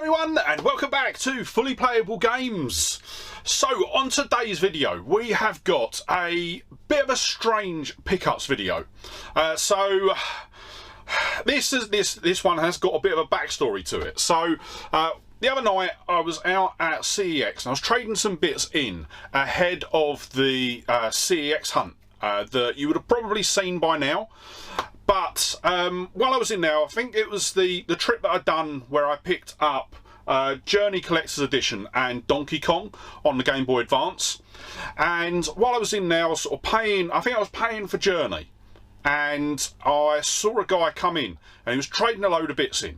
everyone, and welcome back to Fully Playable Games. So on today's video we have got a bit of a strange pickups video. This one has got a bit of a backstory to it. So the other night I was out at CEX and I was trading some bits in ahead of the CEX hunt that you would have probably seen by now. But while I was in there, I think it was the trip that I'd done where I picked up Journey Collector's Edition and Donkey Kong on the Game Boy Advance. And while I was in there, I was sort of paying, I think I was paying for Journey. And I saw a guy come in and he was trading a load of bits in.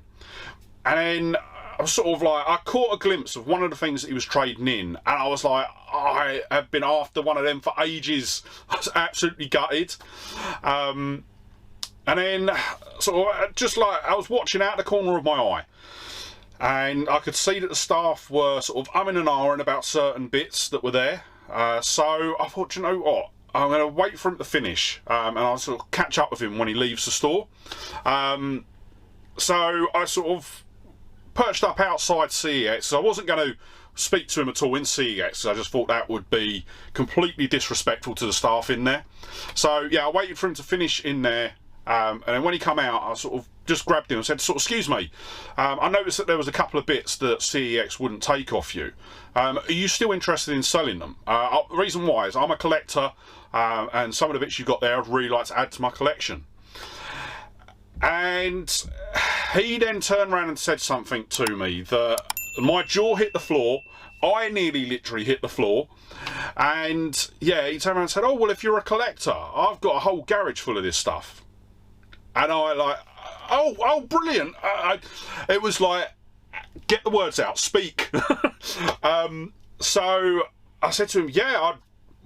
And then I was sort of like, I caught a glimpse of one of the things that he was trading in. And I was like, I have been after one of them for ages. I was absolutely gutted. And then, sort of, just like, I was watching out the corner of my eye, and I could see that the staff were sort of umming and ahhing about certain bits that were there. So I thought, you know what, I'm going to wait for him to finish, and I'll sort of catch up with him when he leaves the store. So I sort of perched up outside CEX, so I wasn't going to speak to him at all in CEX. I just thought that would be completely disrespectful to the staff in there. So yeah, I waited for him to finish in there. And then when he come out, I sort of just grabbed him and said, sort of, excuse me, I noticed that there was a couple of bits that CEX wouldn't take off you. Are you still interested in selling them? The reason why is I'm a collector, and some of the bits you've got there I'd really like to add to my collection. And he then turned around and said something to me that my jaw hit the floor. I nearly literally hit the floor. And yeah, he turned around and said, oh, well, if you're a collector, I've got a whole garage full of this stuff. And I like, oh, brilliant. It was like, get the words out, speak. So I said to him, yeah,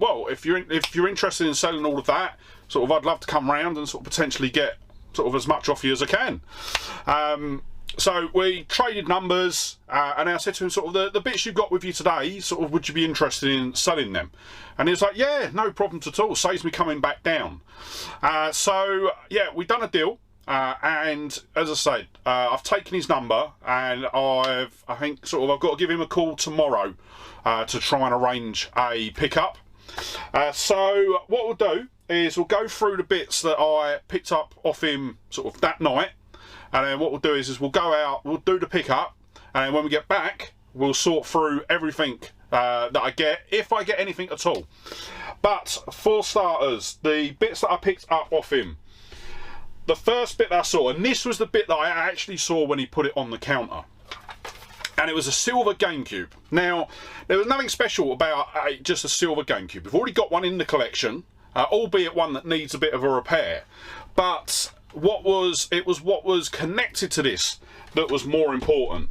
well, if you're interested in selling all of that, sort of, I'd love to come round and sort of potentially get sort of as much off you as I can. So we traded numbers, and I said to him, sort of, the bits you've got with you today, sort of, would you be interested in selling them? And he was like, yeah, no problems at all, saves me coming back down. So yeah, we've done a deal, and as I said, I've taken his number, and I think sort of I've got to give him a call tomorrow to try and arrange a pickup. So what we'll do is we'll go through the bits that I picked up off him sort of that night. And then what we'll do is we'll go out, we'll do the pickup, and then when we get back, we'll sort through everything that I get, if I get anything at all. But for starters, the bits that I picked up off him, the first bit that I saw, and this was the bit that I actually saw when he put it on the counter, and it was a silver GameCube. Now, there was nothing special about just a silver GameCube. We've already got one in the collection, albeit one that needs a bit of a repair. But what was connected to this that was more important,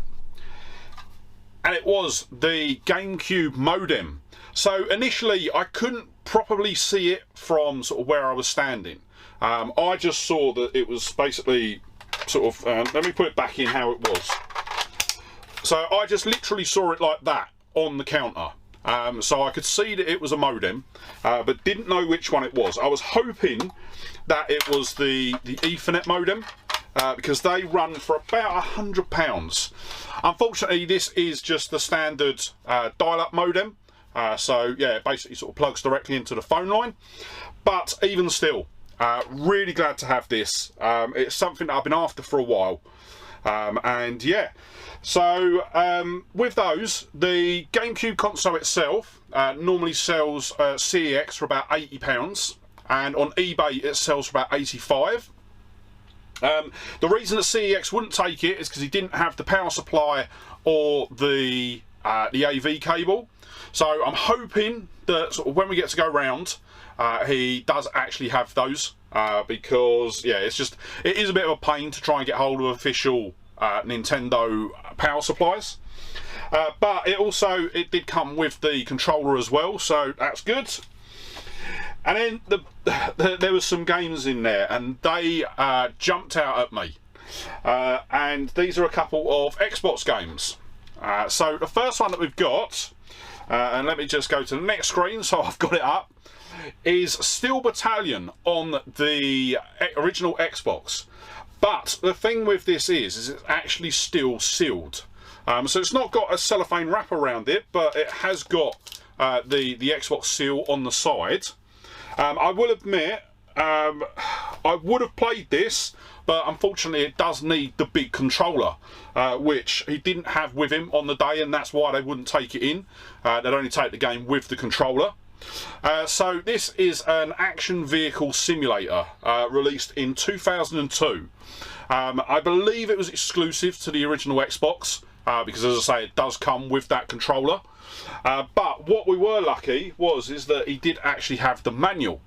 and it was the GameCube modem. So initially I couldn't properly see it from sort of where I was standing. I just saw that it was basically sort of, let me put it back in how it was. So I just literally saw it like that on the counter. So I could see that it was a modem, but didn't know which one it was. I was hoping that it was the Ethernet modem, because they run for about £100. Unfortunately, this is just the standard dial-up modem. So yeah, it basically sort of plugs directly into the phone line. But even still, really glad to have this. It's something that I've been after for a while. And yeah, so with those, the GameCube console itself normally sells CEX for about £80, and on eBay it sells for about £85. The reason that CEX wouldn't take it is because he didn't have the power supply or the AV cable. So I'm hoping that sort of when we get to go round, he does actually have those, because yeah, it is a bit of a pain to try and get hold of official Nintendo power supplies. But it did come with the controller as well, so that's good. And then there was some games in there, and they jumped out at me. And these are a couple of Xbox games. So the first one that we've got, and let me just go to the next screen so I've got it up, is Steel Battalion on the original Xbox. But the thing with this is it's actually still sealed. So it's not got a cellophane wrap around it, but it has got the Xbox seal on the side. I will admit, I would have played this, but unfortunately it does need the big controller, which he didn't have with him on the day, and that's why they wouldn't take it in. They'd only take the game with the controller. So this is an action vehicle simulator, released in 2002. I believe it was exclusive to the original Xbox, because as I say, it does come with that controller. But what we were lucky is that he did actually have the manual.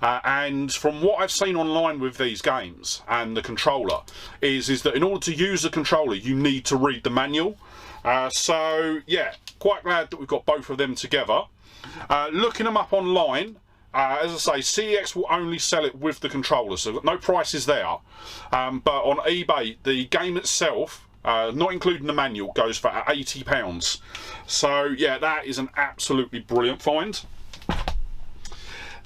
And from what I've seen online with these games and the controller is that in order to use the controller you need to read the manual. So yeah, quite glad that we've got both of them together. Looking them up online, as I say, CEX will only sell it with the controller, so no prices there. But on eBay, the game itself, not including the manual, goes for £80. So yeah, that is an absolutely brilliant find.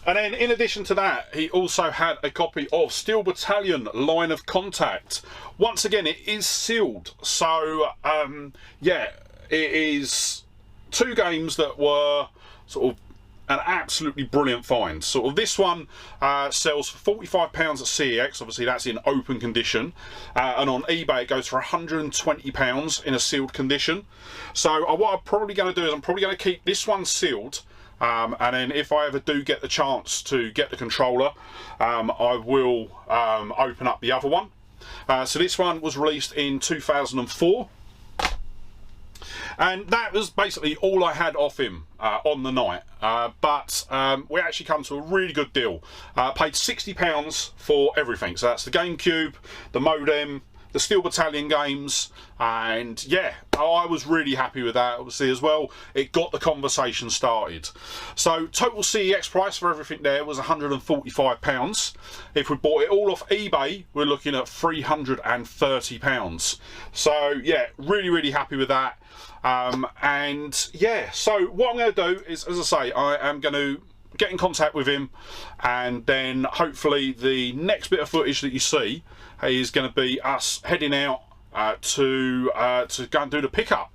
And then in addition to that, he also had a copy of Steel Battalion Line of Contact. Once again, it is sealed, so yeah, it is two games that were sort of an absolutely brilliant find. Sort of this one sells for £45 at CEX, obviously that's in open condition, and on eBay it goes for £120 in a sealed condition. So what I'm probably going to do is I'm probably going to keep this one sealed, and then if I ever do get the chance to get the controller, I will open up the other one. So this one was released in 2004. And that was basically all I had off him on the night. But we actually come to a really good deal. Paid £60 for everything. So that's the GameCube, the modem, the Steel Battalion games, and yeah, I was really happy with that. Obviously as well, it got the conversation started. So total CEX price for everything there was £145. If we bought it all off eBay, we're looking at £330. So yeah, really happy with that. And yeah, so what I'm going to do is, as I say, I am going to get in contact with him, and then hopefully the next bit of footage that you see is going to be us heading out to go and do the pickup.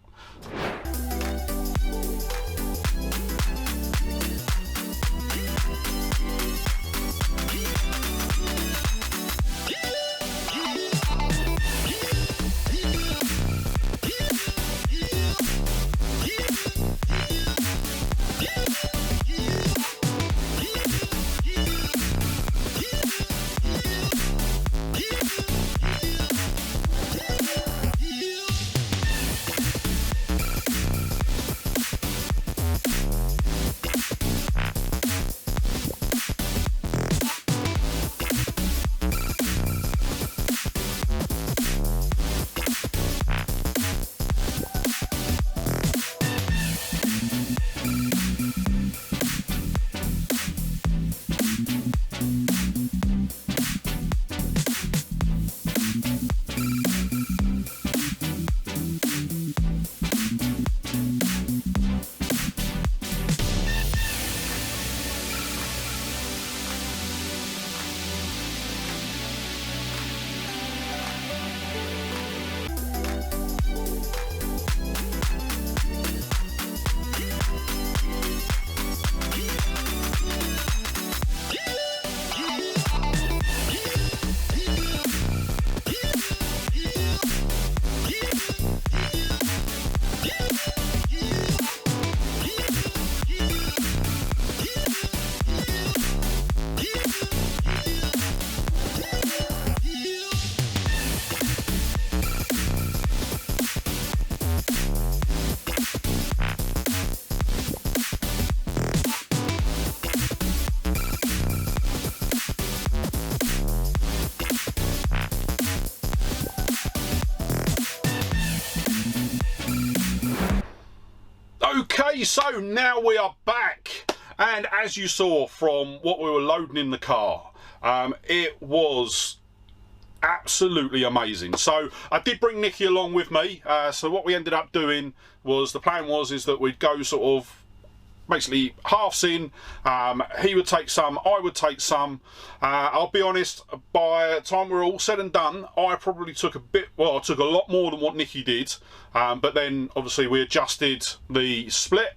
Okay, so now we are back, and as you saw from what we were loading in the car, it was absolutely amazing. So I did bring Nikki along with me, so what we ended up doing was, the plan was that we'd go sort of basically halves in. He would take some, I would take some. I'll be honest, by the time we're all said and done, I probably took I took a lot more than what Nicky did. But then obviously we adjusted the split.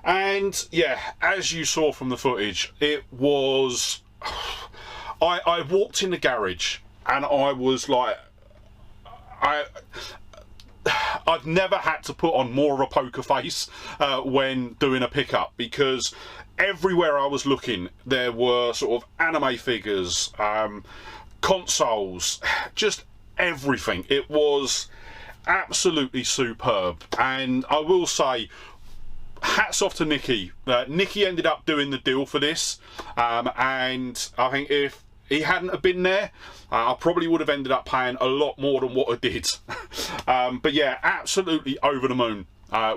And yeah, as you saw from the footage, it was... I walked in the garage and I was like... I've never had to put on more of a poker face when doing a pickup, because everywhere I was looking there were sort of anime figures, consoles, just everything. It was absolutely superb, and I will say, hats off to Nicky. Nicky ended up doing the deal for this, and I think if he hadn't have been there, I probably would have ended up paying a lot more than what I did. But yeah, absolutely over the moon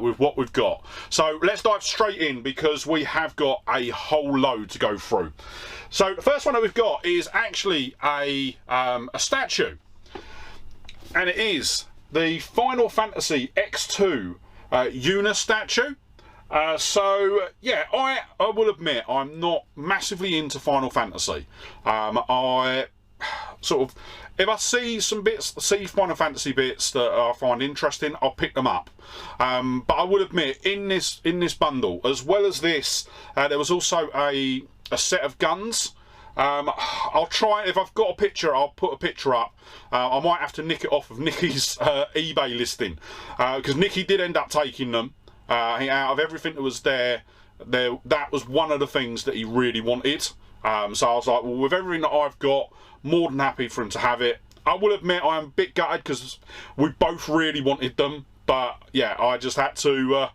with what we've got. So let's dive straight in, because we have got a whole load to go through. So the first one that we've got is actually a statue, and it is the Final Fantasy X2 Yuna statue. So yeah, I will admit I'm not massively into Final Fantasy. I sort of, if I see some bits, see Final Fantasy bits that I find interesting, I'll pick them up. But I will admit, in this bundle, as well as this, there was also a set of guns. I'll try, if I've got a picture, I'll put a picture up. I might have to nick it off of Nicky's eBay listing, because Nicky did end up taking them. Out of everything that was there, that was one of the things that he really wanted. So I was like, well, with everything that I've got, more than happy for him to have it. I will admit I'm a bit gutted, because we both really wanted them, but yeah, I just had to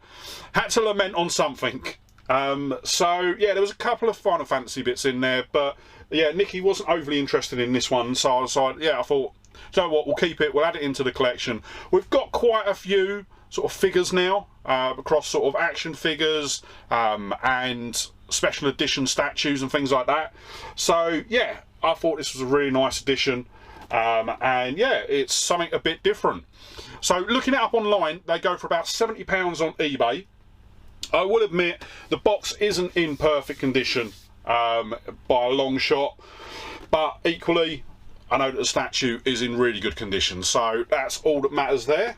lament on something. So yeah, there was a couple of Final Fantasy bits in there, but yeah, Nicky wasn't overly interested in this one, so I was like, yeah, I thought, you know what, we'll keep it, we'll add it into the collection. We've got quite a few sort of figures now, across sort of action figures and special edition statues and things like that. So yeah, I thought this was a really nice addition, and yeah, it's something a bit different. So looking it up online, they go for about £70 on eBay. I will admit the box isn't in perfect condition by a long shot, but equally I know that the statue is in really good condition, so that's all that matters there.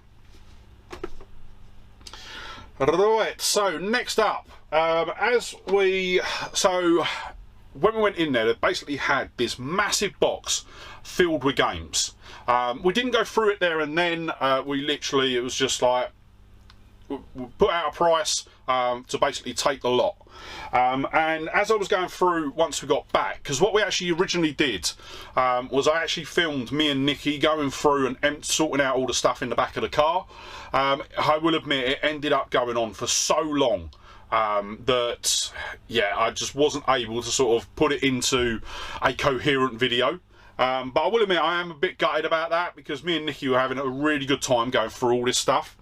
Right, so next up, when we went in there, they basically had this massive box filled with games. We didn't go through it there and then. It was just like, we put out a price to basically take the lot. And as I was going through, once we got back, because what we actually originally did was I actually filmed me and Nicky going through and sorting out all the stuff in the back of the car. I will admit it ended up going on for so long that yeah, I just wasn't able to sort of put it into a coherent video. But I will admit I am a bit gutted about that, because me and Nicky were having a really good time going through all this stuff.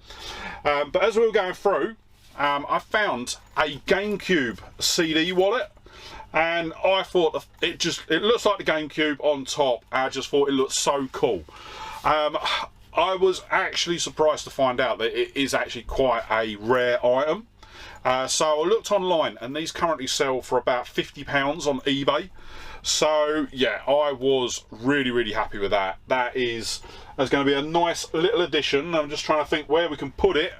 But as we were going through, I found a GameCube CD wallet, and I thought it looks like the GameCube on top. I just thought it looked so cool. I was actually surprised to find out that it is actually quite a rare item. So I looked online, and these currently sell for about £50 on eBay. So yeah, I was really happy with that. That's going to be a nice little addition. I'm just trying to think where we can put it.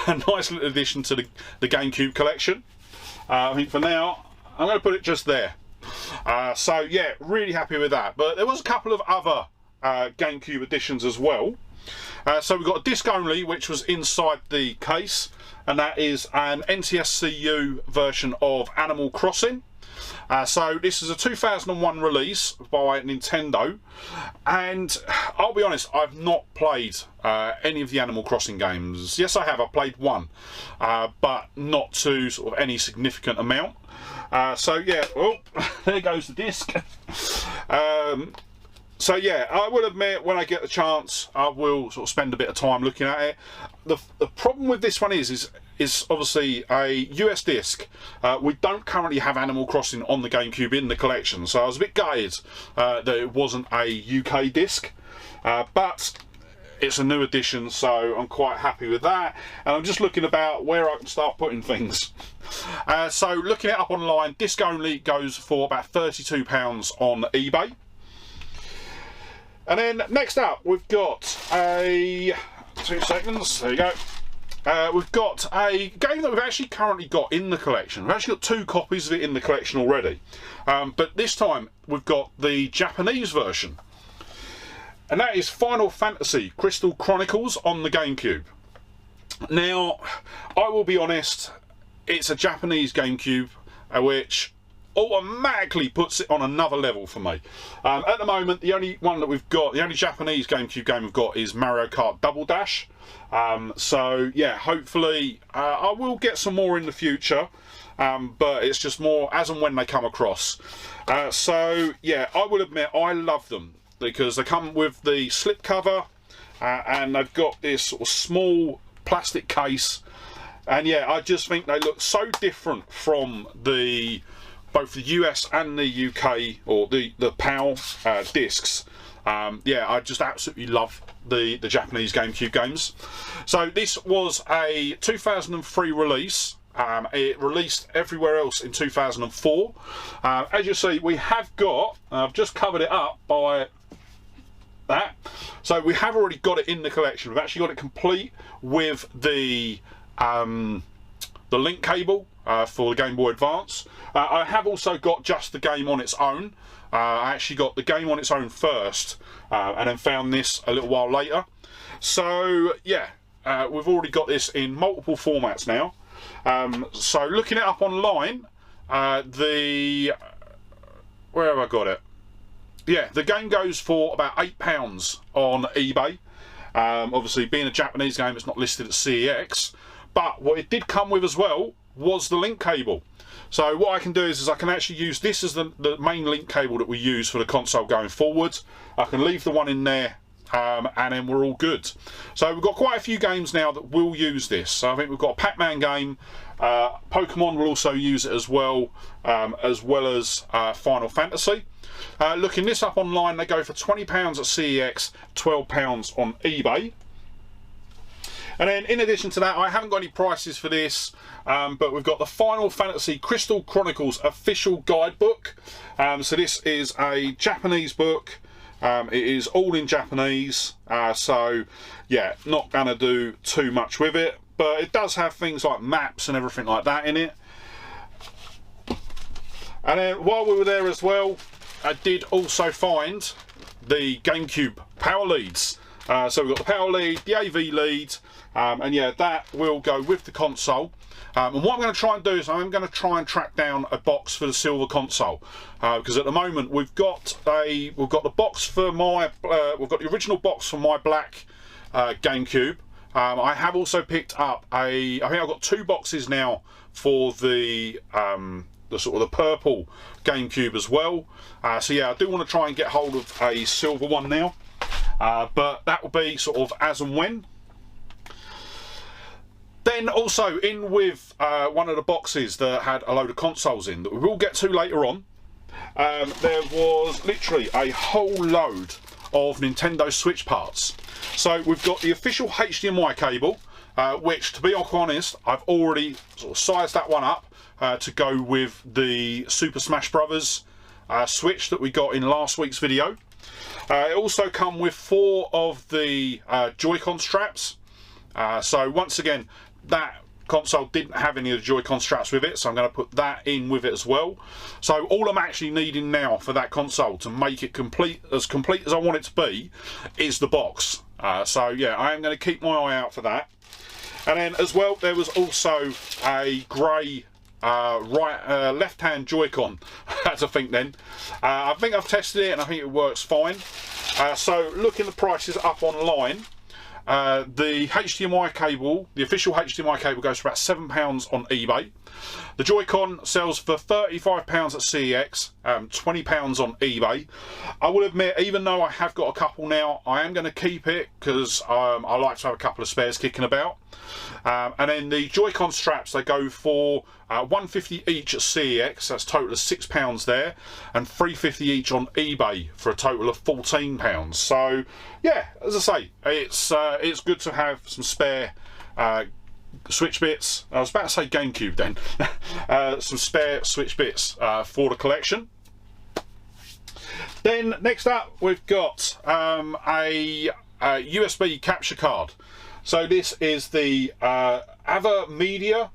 A nice little addition to the GameCube collection. I think for now I'm going to put it just there. So yeah, really happy with that. But there was a couple of other GameCube editions as well. So we've got a disc only, which was inside the case, and that is an NTSCU version of Animal Crossing. So this is a 2001 release by Nintendo, and I'll be honest, I've not played any of the Animal Crossing games. Yes, I have. I played one, but not to sort of any significant amount. So yeah, oh, there goes the disc. So yeah, I will admit, when I get the chance, I will sort of spend a bit of time looking at it. The problem with this one is obviously a US disc. We don't currently have Animal Crossing on the GameCube in the collection, so I was a bit gutted that it wasn't a UK disc. But it's a new edition, so I'm quite happy with that. And I'm just looking about where I can start putting things. So looking it up online, disc only goes for about £32 on eBay. And then next up, we've got a 2 seconds. There you go. We've got a game that we've actually currently got in the collection. We've actually got 2 copies of it in the collection already, but this time we've got the Japanese version, and that is Final Fantasy Crystal Chronicles on the GameCube. Now, I will be honest, it's a Japanese GameCube, which automatically puts it on another level for me. At the moment, the only one that we've got, the only Japanese GameCube game we've got is Mario Kart Double Dash. So yeah, hopefully I will get some more in the future, but it's just more as and when they come across. So yeah, I will admit I love them because they come with the slipcover, and they've got this sort of small plastic case, and yeah, I just think they look so different from both the US and the UK, or the PAL discs. Yeah, I just absolutely love the Japanese GameCube games. So this was a 2003 release. It released everywhere else in 2004. As you see, we have got, I've just covered it up by that, so we have already got it in the collection. We've actually got it complete with the link cable for the Game Boy Advance. I have also got just the game on its own. I actually got the game on its own first, and then found this a little while later. So yeah, we've already got this in multiple formats now. So looking it up online, where have I got it? Yeah, the game goes for about £8 on eBay. Obviously, being a Japanese game, it's not listed at CEX. But what it did come with as well was the link cable. So what I can do is I can actually use this as the main link cable that we use for the console going forward. I can leave the one in there, and then we're all good. So we've got quite a few games now that will use this. So I think we've got a Pac-Man game, Pokemon will also use it as well as Final Fantasy. Looking this up online, they go for £20 at CEX, £12 on eBay. And then in addition to that, I haven't got any prices for this, but we've got the Final Fantasy Crystal Chronicles official guidebook. So this is a Japanese book. It is all in Japanese, so yeah, not going to do too much with it, but it does have things like maps and everything like that in it. And then while we were there as well, I did also find the GameCube power leads. So we've got the power lead, the AV lead, and yeah, that will go with the console. And what I'm going to try and do is I'm going to try and track down a box for the silver console, because at the moment we've got the box for my we've got the original box for my black GameCube. I have also picked up I think I've got 2 boxes now for the sort of the purple GameCube as well. So yeah, I do want to try and get hold of a silver one now, but that will be sort of as and when. Then also in with one of the boxes that had a load of consoles in that we will get to later on, there was literally a whole load of Nintendo Switch parts. So we've got the official HDMI cable, which, to be honest, I've already sort of sized that one up to go with the Super Smash Brothers Switch that we got in last week's video. It also come with 4 of the Joy-Con straps. So once again, that console didn't have any of the Joy-Con straps with it, so I'm going to put that in with it as well. So all I'm actually needing now for that console to make it complete as I want it to be is the box. So yeah, I am going to keep my eye out for that. And then as well, there was also a grey left-hand Joy-Con. I had to think then. I think I've tested it and I think it works fine. So looking the prices up online, the HDMI cable, the official HDMI cable, goes for about £7 on eBay. The Joy-Con sells for £35 at CEX, £20 on eBay. I will admit, even though I have got a couple now, I am going to keep it because I like to have a couple of spares kicking about. And then the Joy-Con straps, they go for £150 each at CEX, that's a total of £6 there, and £350 each on eBay for a total of £14. So yeah, as I say, it's good to have some spare Switch bits. I was about to say GameCube then. Some spare Switch bits for the collection. Then next up we've got a USB capture card. So this is the Ava Media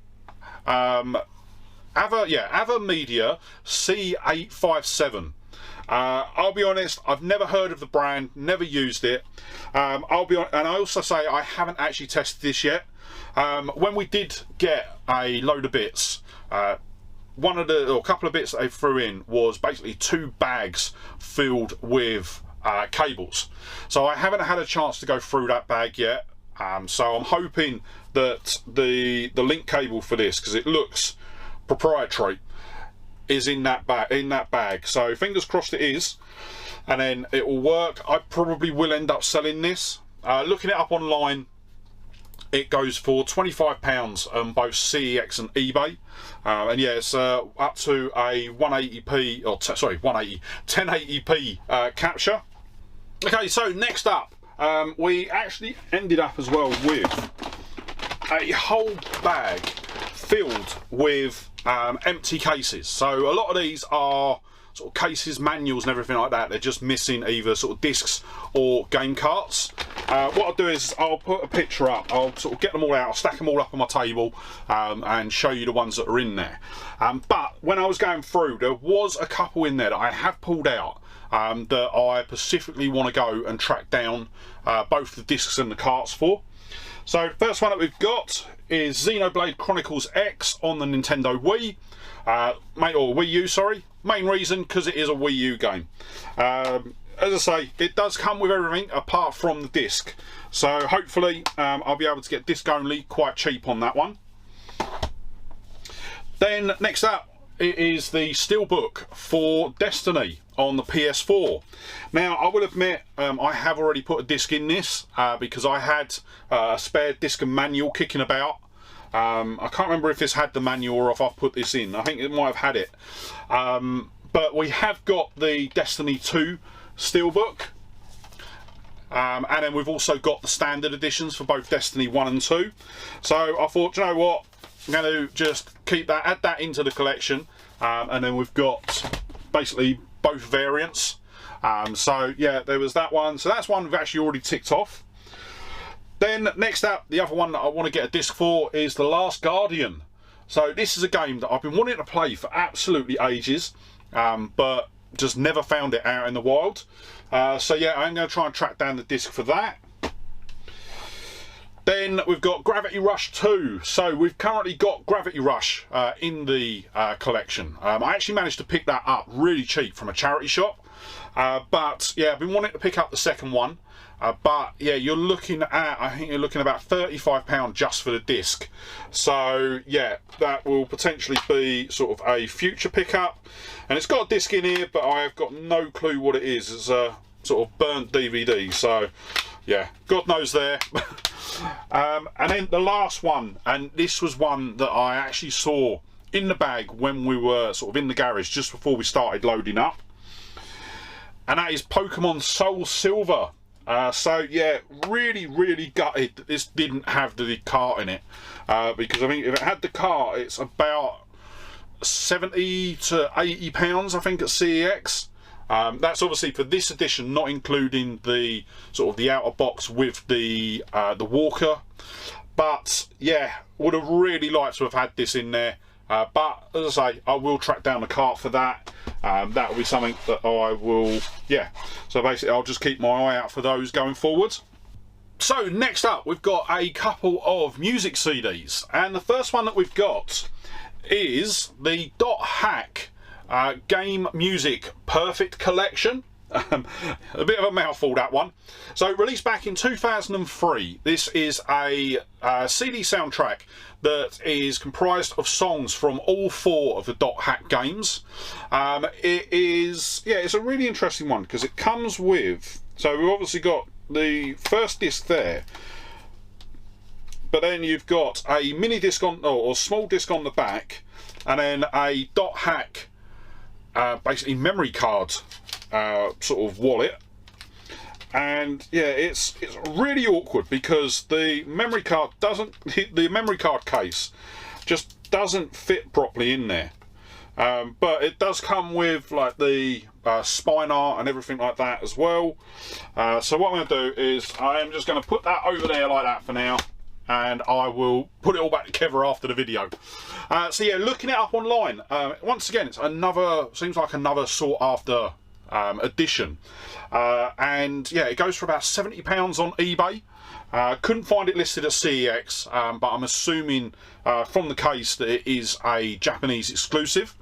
C857. I'll be honest, I've never heard of the brand, never used it. And I also say I haven't actually tested this yet. When we did get a load of bits, a couple of bits that they threw in was basically 2 bags filled with cables. So I haven't had a chance to go through that bag yet. So I'm hoping that the link cable for this, because it looks proprietary, is in that bag. So fingers crossed it is, and then it will work. I probably will end up selling this. Looking it up online, it goes for £25 on both CEX and eBay, and yeah, it's up to a 180p, or sorry, 1080p capture. Okay, so next up, we actually ended up as well with a whole bag filled with empty cases. So a lot of these are sort of cases, manuals and everything like that. They're just missing either sort of discs or game carts. What I'll do is I'll put a picture up, I'll sort of get them all out, I'll stack them all up on my table and show you the ones that are in there. But when I was going through, there was a couple in there that I have pulled out that I specifically want to go and track down both the discs and the carts for. So the first one that we've got is Xenoblade Chronicles X on the Nintendo Wii, or Wii U, sorry. Main reason, because it is a Wii U game. As I say, it does come with everything apart from the disc. So hopefully I'll be able to get disc only quite cheap on that one. Then next up, it is the Steelbook for Destiny on the PS4. Now I will admit, I have already put a disc in this because I had a spare disc and manual kicking about. I can't remember if this had the manual or if I've put this in. I think it might have had it. But we have got the Destiny 2 Steelbook. And then we've also got the standard editions for both Destiny 1 and 2. So I thought, you know what, I'm going to just keep that, add that into the collection. And then we've got basically both variants. So yeah, there was that one. So that's one we've actually already ticked off. Then next up, the other one that I want to get a disc for is The Last Guardian. So this is a game that I've been wanting to play for absolutely ages, but just never found it out in the wild. So yeah, I'm going to try and track down the disc for that. Then we've got Gravity Rush 2. So we've currently got Gravity Rush in the collection. I actually managed to pick that up really cheap from a charity shop. But yeah, I've been wanting to pick up the second one. But yeah, you're looking at, I think you're looking at about £35 just for the disc. So yeah, that will potentially be sort of a future pickup. And it's got a disc in here, but I have got no clue what it is. It's a sort of burnt DVD. So yeah, God knows there. And then the last one, and this was one that I actually saw in the bag when we were sort of in the garage just before we started loading up. And that is Pokemon Soul Silver. So yeah, really gutted that this didn't have the cart in it, because I think if it had the cart, it's about £70 to £80 I think at CEX. That's obviously for this edition, not including the sort of the outer box with the walker. But yeah, would have really liked to have had this in there. But as I say, I will track down the cart for that. That will be something that I will, yeah. So basically, I'll just keep my eye out for those going forwards. So next up, we've got a couple of music CDs, and the first one that we've got is the Dot Hack Game Music Perfect Collection. A bit of a mouthful, that one. So released back in 2003, this is a CD soundtrack that is comprised of songs from all 4 of the Dot Hack games. It's a really interesting one because it comes with, so we've obviously got the first disc there, but then you've got a mini disc on, or small disc on the back, and then a Dot Hack basically memory card sort of wallet. And yeah, it's really awkward because the memory card case just doesn't fit properly in there. But it does come with like the spine art and everything like that as well. So what I'm going to do is I am just going to put that over there like that for now, and I will put it all back together after the video. So yeah, looking it up online, once again, it's seems like another sought after edition, and yeah, it goes for about £70 on eBay. Couldn't find it listed at CEX, but I'm assuming from the case that it is a Japanese exclusive.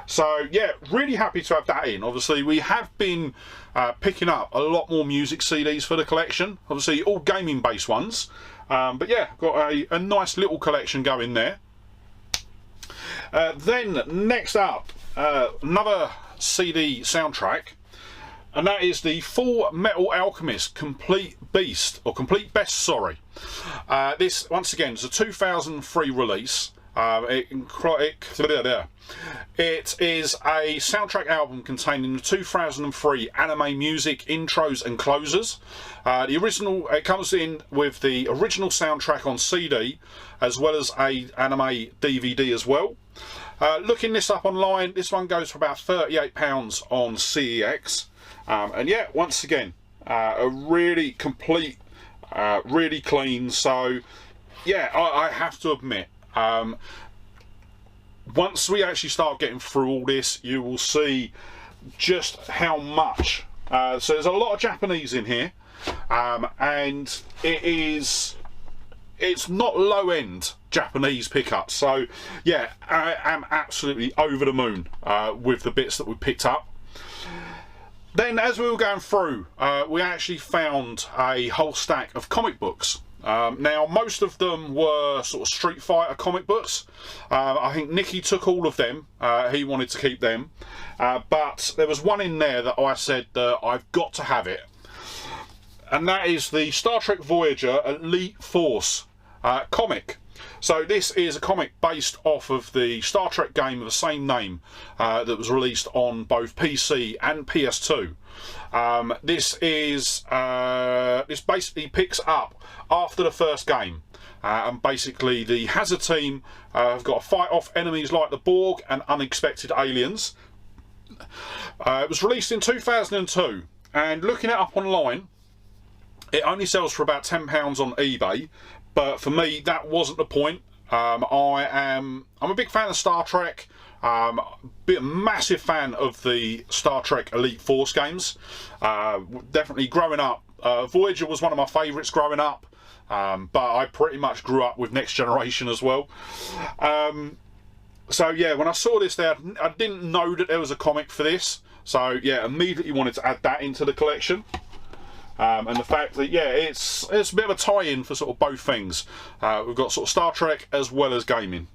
So yeah, really happy to have that in. Obviously we have been picking up a lot more music CDs for the collection, obviously all gaming based ones, but yeah, got a nice little collection going there. Then next up, another CD soundtrack, and that is the Full Metal Alchemist Complete Best, sorry. This once again is a 2003 release. It is a soundtrack album containing the 2003 anime music intros and closers. The original, it comes in with the original soundtrack on CD as well as a anime DVD as well. Looking this up online, this one goes for about £38 on CEX, and yeah, once again, a really complete, really clean. So yeah, I have to admit, once we actually start getting through all this, you will see just how much. So there's a lot of Japanese in here, and it's not low-end Japanese pickups. So yeah, I am absolutely over the moon with the bits that we picked up. Then as we were going through, we actually found a whole stack of comic books. Now most of them were sort of Street Fighter comic books. I think Nicky took all of them. He wanted to keep them, but there was one in there that I said I've got to have it, and that is the Star Trek Voyager Elite Force comic. So this is a comic based off of the Star Trek game of the same name that was released on both PC and PS2. This basically picks up after the first game, and basically the Hazard team have got to fight off enemies like the Borg and unexpected aliens. It was released in 2002, and looking it up online, it only sells for about £10 on eBay. But for me, that wasn't the point. I'm a big fan of Star Trek. A massive fan of the Star Trek Elite Force games. Definitely growing up, Voyager was one of my favourites growing up. But I pretty much grew up with Next Generation as well. So yeah, when I saw this there, I didn't know that there was a comic for this. So yeah, immediately wanted to add that into the collection. And the fact that yeah, it's a bit of a tie-in for sort of both things. We've got sort of Star Trek as well as gaming.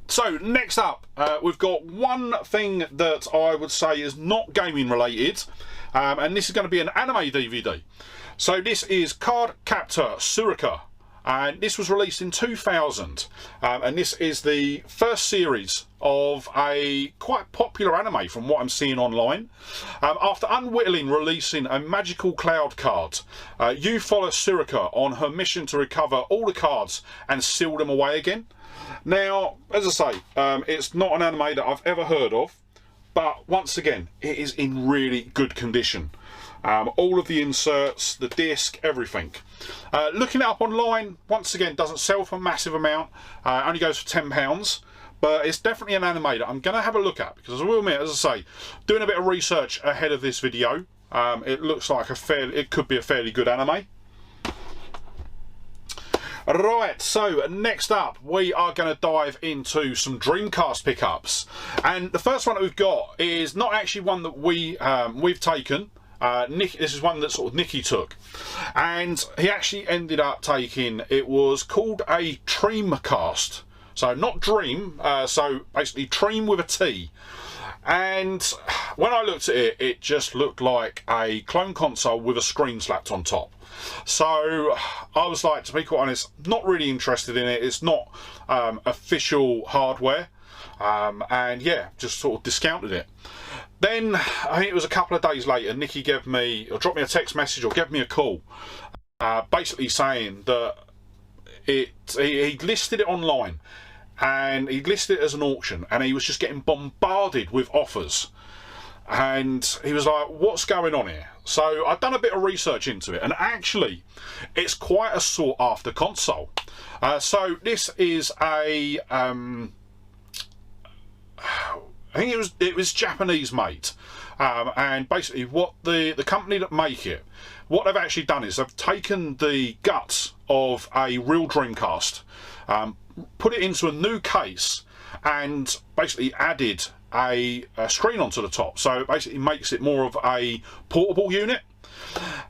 So next up, we've got one thing that I would say is not gaming related, and this is going to be an anime DVD. So this is Card Captor Tsurika, and this was released in 2000, and this is the first series of a quite popular anime from what I'm seeing online. After unwittingly releasing a magical cloud card, you follow Tsurika on her mission to recover all the cards and seal them away again. Now, as I say, it's not an anime that I've ever heard of, but once again, it is in really good condition. All of the inserts, the disc, everything. Looking it up online, once again, doesn't sell for a massive amount. Only goes for £10, but it's definitely an anime that I'm going to have a look at, because I will admit, as I say, doing a bit of research ahead of this video, it looks like it could be a fairly good anime. Right, so next up we are going to dive into some Dreamcast pickups, and the first one that we've got is not actually one that we've taken. This is one that sort of Nicky took, and he actually ended up taking, it was called a Dreamcast, so not Dream, so basically Dream with a T. And when I looked at it, it just looked like a clone console with a screen slapped on top. So I was like, to be quite honest, not really interested in it. It's not official hardware, and yeah, just sort of discounted it. Then I think it was a couple of days later, Nicky gave me, or dropped me a text message, or gave me a call, basically saying that he listed it online, and he listed it as an auction, and he was just getting bombarded with offers. And he was like, what's going on here? So I've done a bit of research into it, and actually it's quite a sought after console. So this is a I think it was Japanese made, and basically what the company that make it, what they've actually done is they've taken the guts of a real Dreamcast, put it into a new case, and basically added a screen onto the top. So it basically makes it more of a portable unit.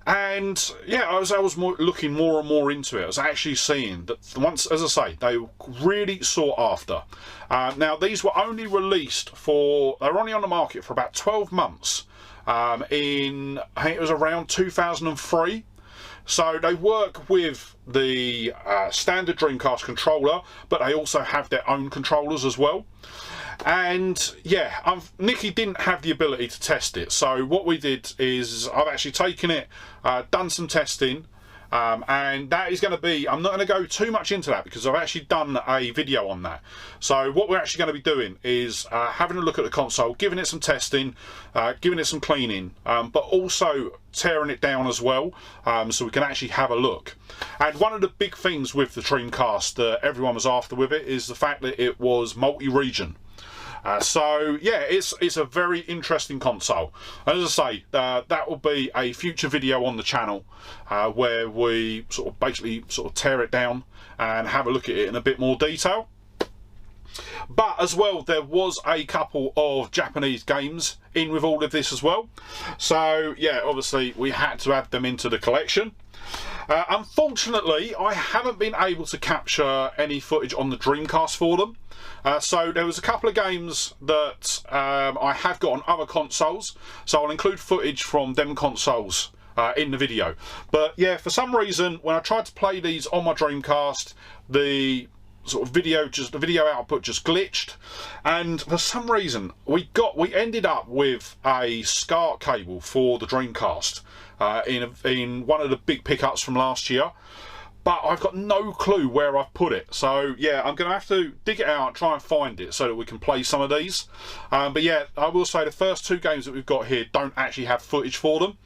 And yeah, as I was looking more and more into it, I was actually seeing that once, as I say, they were really sought after. Now these were only released they were only on the market for about 12 months, I think it was around 2003. So they work with the standard Dreamcast controller, but they also have their own controllers as well. And yeah, Nicky didn't have the ability to test it, so what we did is I've actually taken it, done some testing, and that is going to be, I'm not going to go too much into that because I've actually done a video on that. So what we're actually going to be doing is having a look at the console, giving it some testing, giving it some cleaning, but also tearing it down as well, so we can actually have a look. And one of the big things with the Dreamcast that everyone was after with it is the fact that it was multi-region. So yeah, it's a very interesting console. As I say, that will be a future video on the channel, where we basically tear it down and have a look at it in a bit more detail. But as well, there was a couple of Japanese games in with all of this as well. So yeah, obviously we had to add them into the collection. Unfortunately, I haven't been able to capture any footage on the Dreamcast for them. So there was a couple of games that I have got on other consoles, so I'll include footage from them consoles in the video. But yeah, for some reason, when I tried to play these on my Dreamcast, the video output just glitched, and for some reason we ended up with a SCART cable for the Dreamcast in one of the big pickups from last year, but I've got no clue where I've put it. So yeah, I'm gonna have to dig it out, try and find it so that we can play some of these. But yeah, I will say the first two games that we've got here don't actually have footage for them.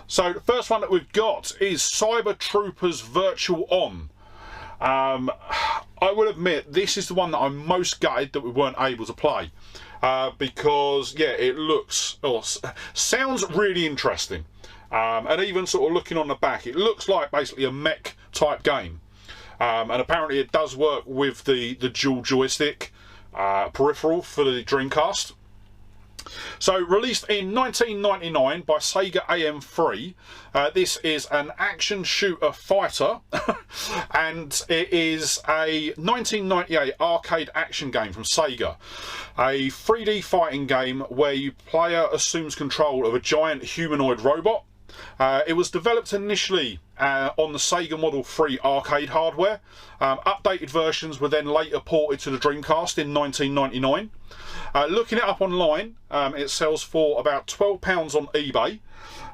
So the first one that we've got is Cyber Troopers Virtual On. I will admit, this is the one that I'm most gutted that we weren't able to play, because yeah, it sounds really interesting, and even looking on the back, it looks like basically a mech type game, and apparently it does work with the dual joystick peripheral for the Dreamcast. So released in 1999 by Sega AM3, this is an action shooter fighter, and it is a 1998 arcade action game from Sega, a 3D fighting game where your player assumes control of a giant humanoid robot. It was developed initially on the Sega Model 3 arcade hardware. Updated versions were then later ported to the Dreamcast in 1999. Looking it up online, it sells for about £12 on eBay.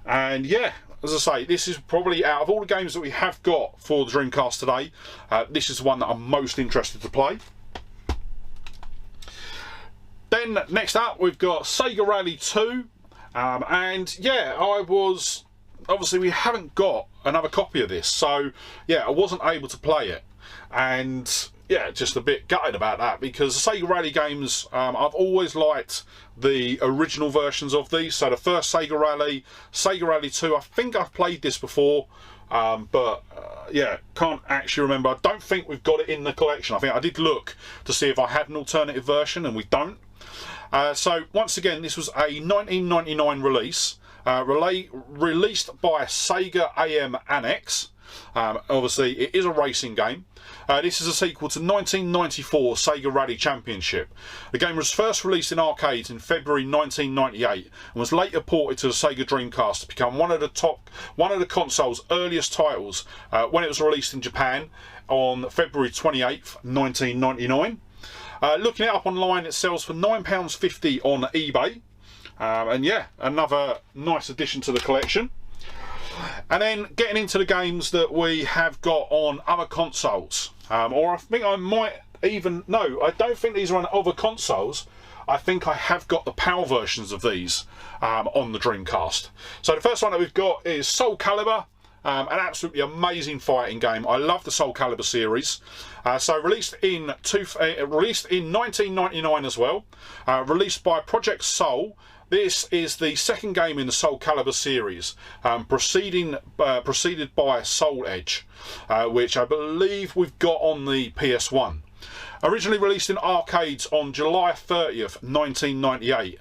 And yeah, as I say, this is probably, out of all the games that we have got for the Dreamcast today, this is the one that I'm most interested to play. Then next up, we've got Sega Rally 2. And yeah, obviously we haven't got another copy of this, so yeah, I wasn't able to play it. And yeah, just a bit gutted about that, because the Sega Rally games, I've always liked the original versions of these. So the first Sega Rally 2, I think I've played this before, Yeah, can't actually remember. I don't think we've got it in the collection. I think I did look to see if I had an alternative version, and we don't. So once again, this was a 1999 release, released by Sega AM Annex. Obviously, it is a racing game. This is a sequel to 1994 Sega Rally Championship. The game was first released in arcades in February 1998 and was later ported to the Sega Dreamcast to become one of the console's earliest titles when it was released in Japan on February 28th, 1999. Looking it up online, it sells for £9.50 on eBay. And yeah, another nice addition to the collection. And then getting into the games that we have got on other consoles. Or I think I might even... No, I don't think these are on other consoles. I think I have got the PAL versions of these on the Dreamcast. So the first one that we've got is Soul Calibur. An absolutely amazing fighting game. I love the Soul Calibur series. So released in 1999 as well. Released by Project Soul. This is the second game in the Soul Calibur series, preceded by Soul Edge, which I believe we've got on the PS1. Originally released in arcades on July 30th, 1998,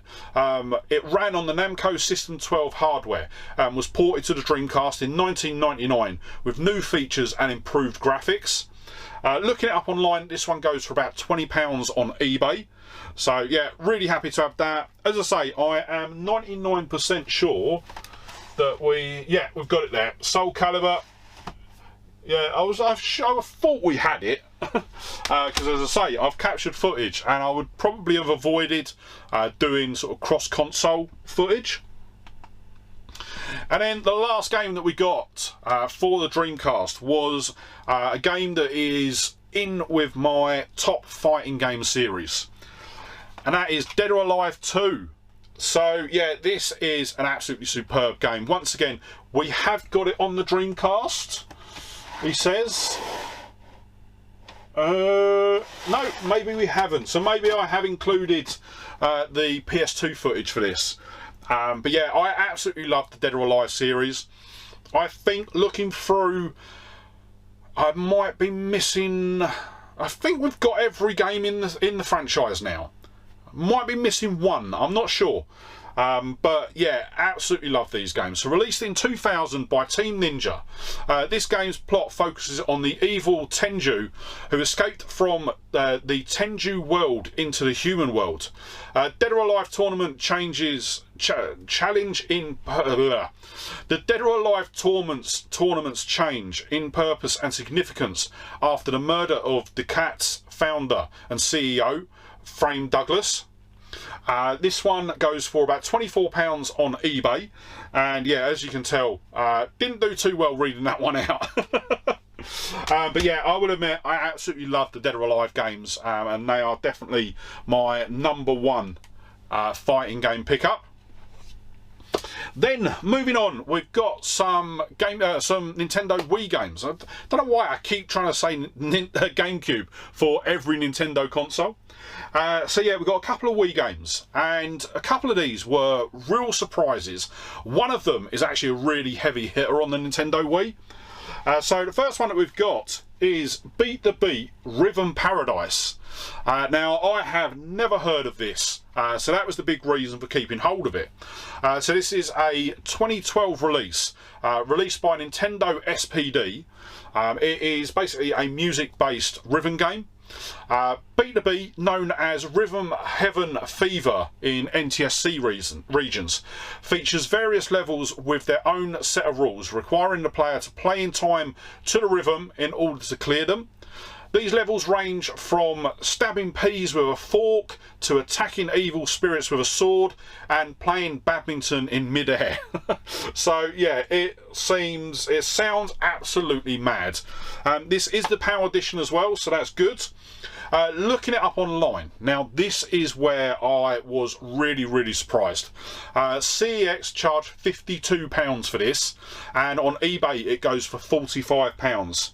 it ran on the Namco System 12 hardware and was ported to the Dreamcast in 1999 with new features and improved graphics. Looking it up online, this one goes for about £20 on eBay. So yeah, really happy to have that. As I say, I am 99% sure that we've got it there. Soul Calibur. Yeah, I thought we had it because as I say, I've captured footage, and I would probably have avoided doing sort of cross-console footage. And then the last game that we got for the Dreamcast was a game that is in with my top fighting game series. And that is Dead or Alive 2. So yeah, this is an absolutely superb game. Once again, we have got it on the Dreamcast, he says. No, maybe we haven't. So maybe I have included the PS2 footage for this. But yeah, I absolutely love the Dead or Alive series. I think looking through, I might be missing... I think we've got every game in the franchise now. Might be missing one, I'm not sure. But yeah, absolutely love these games. So released in 2000 by Team Ninja. This game's plot focuses on the evil Tenju who escaped from the Tenju world into the human world. Dead or Alive tournament challenge in the Dead or Alive tournaments change in purpose and significance after the murder of Decat's founder and CEO, Frame Douglas. This one goes for about £24 on eBay, and yeah, as you can tell, didn't do too well reading that one out. But yeah, I will admit I absolutely love the Dead or Alive games, and they are definitely my #1 fighting game pickup. Then moving on, we've got some Nintendo Wii games. I don't know why I keep trying to say GameCube for every Nintendo console. So yeah, we've got a couple of Wii games, and a couple of these were real surprises. One of them is actually a really heavy hitter on the Nintendo Wii. So the first one that we've got is Beat the Beat Rhythm Paradise. Now, I have never heard of this, so that was the big reason for keeping hold of it. So this is a 2012 release, released by Nintendo SPD. It is basically a music-based rhythm game. Beat the Beat, known as Rhythm Heaven Fever in NTSC regions, features various levels with their own set of rules, requiring the player to play in time to the rhythm in order to clear them. These levels range from stabbing peas with a fork to attacking evil spirits with a sword and playing badminton in midair. So yeah, it sounds absolutely mad. This is the PAL edition as well, so that's good. Looking it up online, now this is where I was really surprised. CEX charged £52 for this, and on eBay it goes for £45.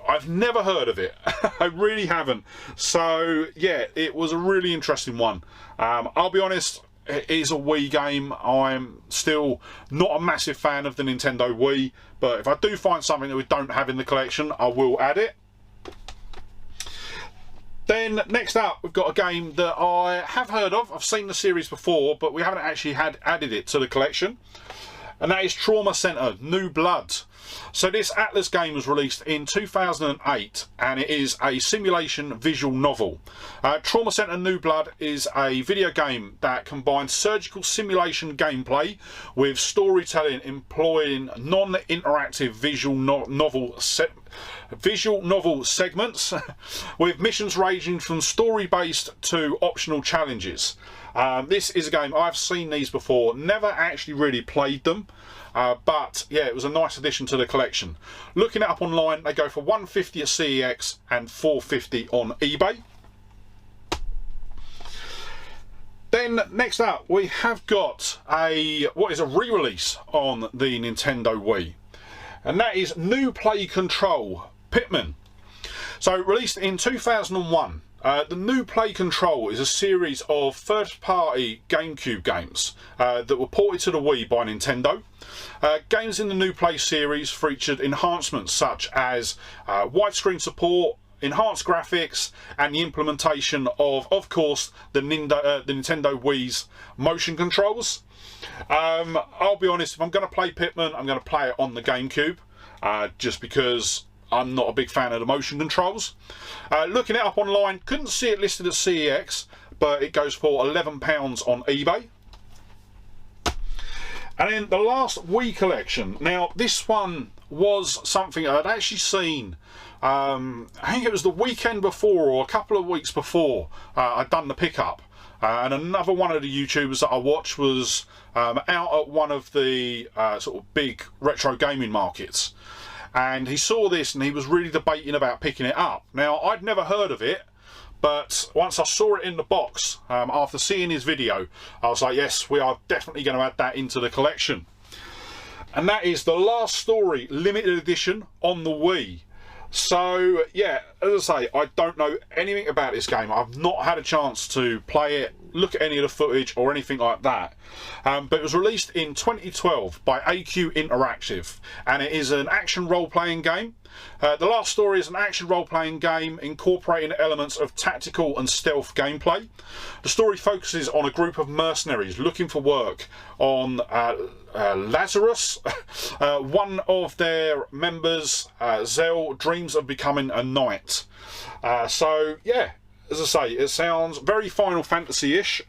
I've never heard of it. I really haven't. So yeah, it was a really interesting one. I'll be honest, it is a Wii game. I'm still not a massive fan of the Nintendo Wii, but if I do find something that we don't have in the collection, I will add it. Then next up, we've got a game that I have heard of. I've seen the series before, but we haven't actually added it to the collection. And that is Trauma Center: New Blood. So this Atlas game was released in 2008, and it is a simulation visual novel. Trauma Center: New Blood is a video game that combines surgical simulation gameplay with storytelling, employing non-interactive visual novel segments with missions ranging from story-based to optional challenges. This is a game, I've seen these before, never actually really played them, but yeah, it was a nice addition to the collection. Looking it up online, they go for $150 at CEX and $450 on eBay. Then next up, we have got what is a re-release on the Nintendo Wii, and that is New Play Control Pitman. So released in 2001. The New Play Control is a series of first-party GameCube games that were ported to the Wii by Nintendo. Games in the New Play series featured enhancements such as widescreen support, enhanced graphics, and the implementation of course, the Nintendo Wii's motion controls. I'll be honest, if I'm going to play Pitman, I'm going to play it on the GameCube, just because I'm not a big fan of the motion controls. Looking it up online, couldn't see it listed at CEX, but it goes for £11 on eBay. And then the last Wii collection. Now, this one was something I'd actually seen, I think it was the weekend before or a couple of weeks before I'd done the pickup. And another one of the YouTubers that I watched was out at one of the sort of big retro gaming markets. And he saw this and he was really debating about picking it up. Now, I'd never heard of it, but once I saw it in the box, after seeing his video, I was like, yes, we are definitely going to add that into the collection. And that is The Last Story limited edition on the Wii. So, yeah, as I say, I don't know anything about this game. I've not had a chance to play it, look at any of the footage or anything like that. But it was released in 2012 by AQ Interactive, and it is an action role-playing game. The Last Story is an action role-playing game incorporating elements of tactical and stealth gameplay. The story focuses on a group of mercenaries looking for work on Lazarus. One of their members, Zell, dreams of becoming a knight. So, yeah. As I say, it sounds very Final Fantasy-ish.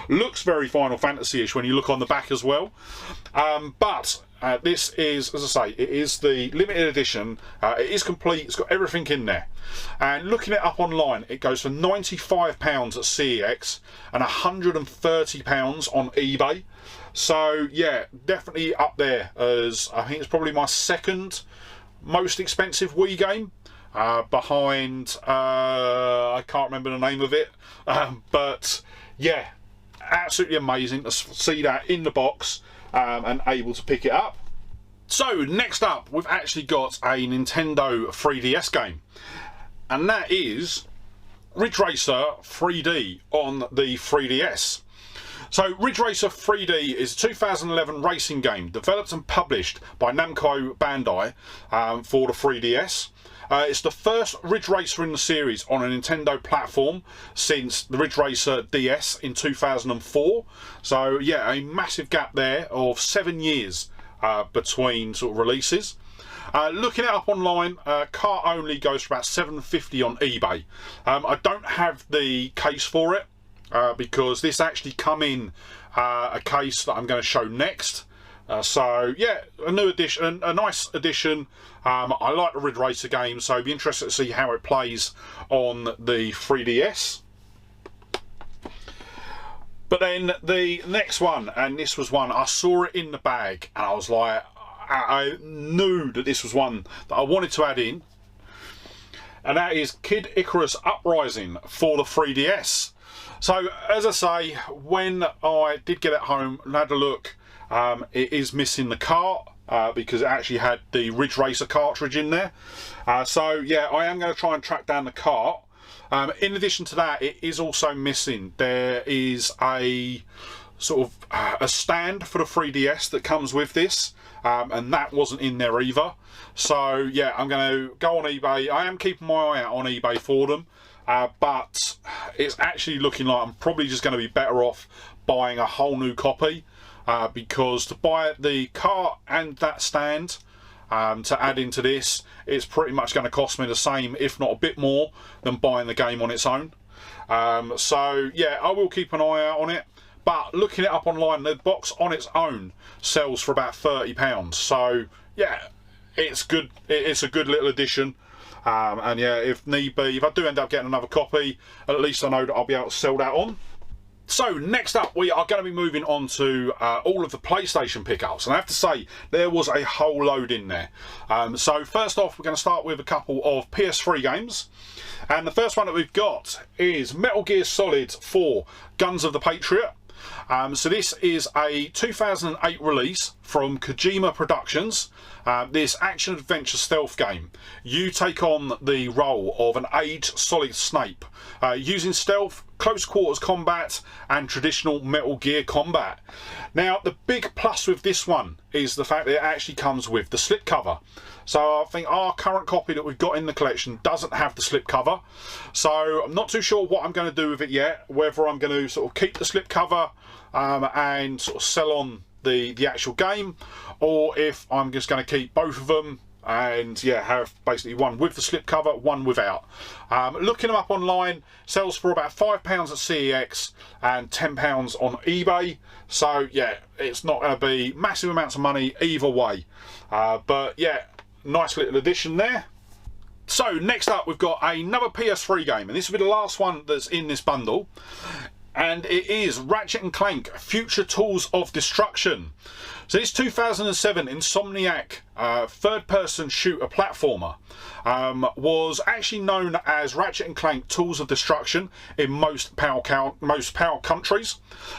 Looks very Final Fantasy-ish when you look on the back as well. But this is, as I say, it is the limited edition. It is complete. It's got everything in there. And looking it up online, it goes for £95 at CEX and £130 on eBay. So, yeah, definitely up there as I think it's probably my second most expensive Wii game. Behind, I can't remember the name of it, but yeah, absolutely amazing to see that in the box and able to pick it up. So next up, we've actually got a Nintendo 3DS game, and that is Ridge Racer 3D on the 3DS. So Ridge Racer 3D is a 2011 racing game developed and published by Namco Bandai for the 3DS. It's the first Ridge Racer in the series on a Nintendo platform since the Ridge Racer DS in 2004. So yeah, a massive gap there of 7 years between sort of releases. Looking it up online, car only goes for about $750 on eBay. I don't have the case for it because this actually come in a case that I'm going to show next. So yeah, a new addition, a nice addition. I like the Ridge Racer game, so I'd be interested to see how it plays on the 3DS. But then the next one, and this was one, I saw it in the bag, and I was like, I knew that this was one that I wanted to add in. And that is Kid Icarus Uprising for the 3DS. So, as I say, when I did get it home and had a look, it is missing the cart because it actually had the Ridge Racer cartridge in there. So yeah, I am going to try and track down the cart. In addition to that, it is also missing. There is a sort of a stand for the 3DS that comes with this, and that wasn't in there either. So yeah, I'm going to go on eBay. I am keeping my eye out on eBay for them, but it's actually looking like I'm probably just going to be better off buying a whole new copy, because to buy the cart and that stand to add into this, it's pretty much going to cost me the same, if not a bit more, than buying the game on its own. So yeah, I will keep an eye out on it, but looking it up online, the box on its own sells for about £30. So yeah, it's good. It's a good little addition. And yeah, if need be, if I do end up getting another copy, at least I know that I'll be able to sell that on. So next up, we are going to be moving on to all of the PlayStation pickups, and I have to say there was a whole load in there. So first off, we're going to start with a couple of PS3 games, and the first one that we've got is Metal Gear Solid 4: Guns of the Patriot. So this is a 2008 release from Kojima Productions. This action-adventure stealth game. You take on the role of an aged Solid Snake, using stealth, close quarters combat, and traditional Metal Gear combat. Now, the big plus with this one is the fact that it actually comes with the slipcover. So I think our current copy that we've got in the collection doesn't have the slipcover. So I'm not too sure what I'm going to do with it yet, whether I'm going to sort of keep the slipcover and sort of sell on the actual game, or if I'm just going to keep both of them and yeah, have basically one with the slipcover, one without. Looking them up online, sells for about £5 at CEX and £10 on eBay. So yeah, it's not going to be massive amounts of money either way, but yeah, nice little addition there. So next up, we've got another PS3 game, and this will be the last one that's in this bundle, and it is Ratchet & Clank Future Tools of Destruction. So this 2007 Insomniac third-person shooter platformer was actually known as Ratchet & Clank Tools of Destruction in most PAL countries.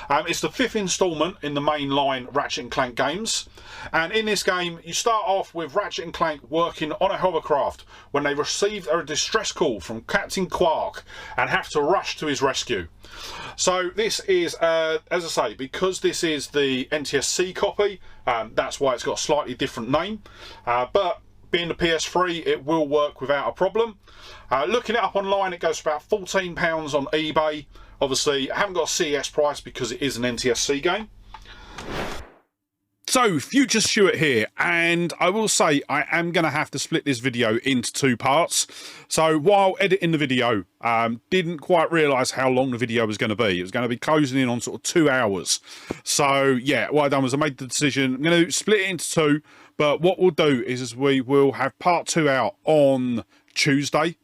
It's the 5th instalment in the mainline Ratchet & Clank games. And in this game, you start off with Ratchet & Clank working on a hovercraft when they receive a distress call from Captain Quark and have to rush to his rescue. So this is, as I say, because this is the NTSC copy, that's why it's got a slightly different name. But being the PS3, it will work without a problem. Looking it up online, it goes for about £14 on eBay. Obviously, I haven't got a CES price because it is an NTSC game. So, Future Stuart here, and I will say I am going to have to split this video into two parts. So, while editing the video, didn't quite realise how long the video was going to be. It was going to be closing in on sort of 2 hours. So, yeah, what I done was I made the decision, I'm going to split it into two, but what we'll do is we will have part 2 out on Tuesday.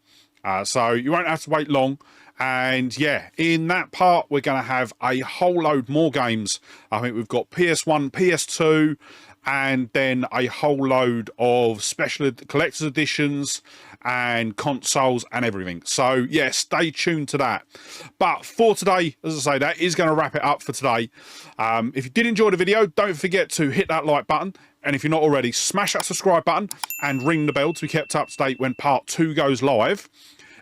So, you won't have to wait long. And yeah, in that part, we're going to have a whole load more games. I think we've got PS1, PS2, and then a whole load of special collector's editions and consoles and everything. So yeah, stay tuned to that. But for today, as I say, that is going to wrap it up for today. If you did enjoy the video, don't forget to hit that like button. And if you're not already, smash that subscribe button and ring the bell to be kept up to date when part 2 goes live.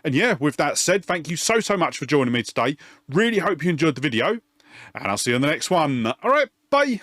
And yeah, with that said, thank you so much for joining me today. Really hope you enjoyed the video, and I'll see you on the next one. All right, bye.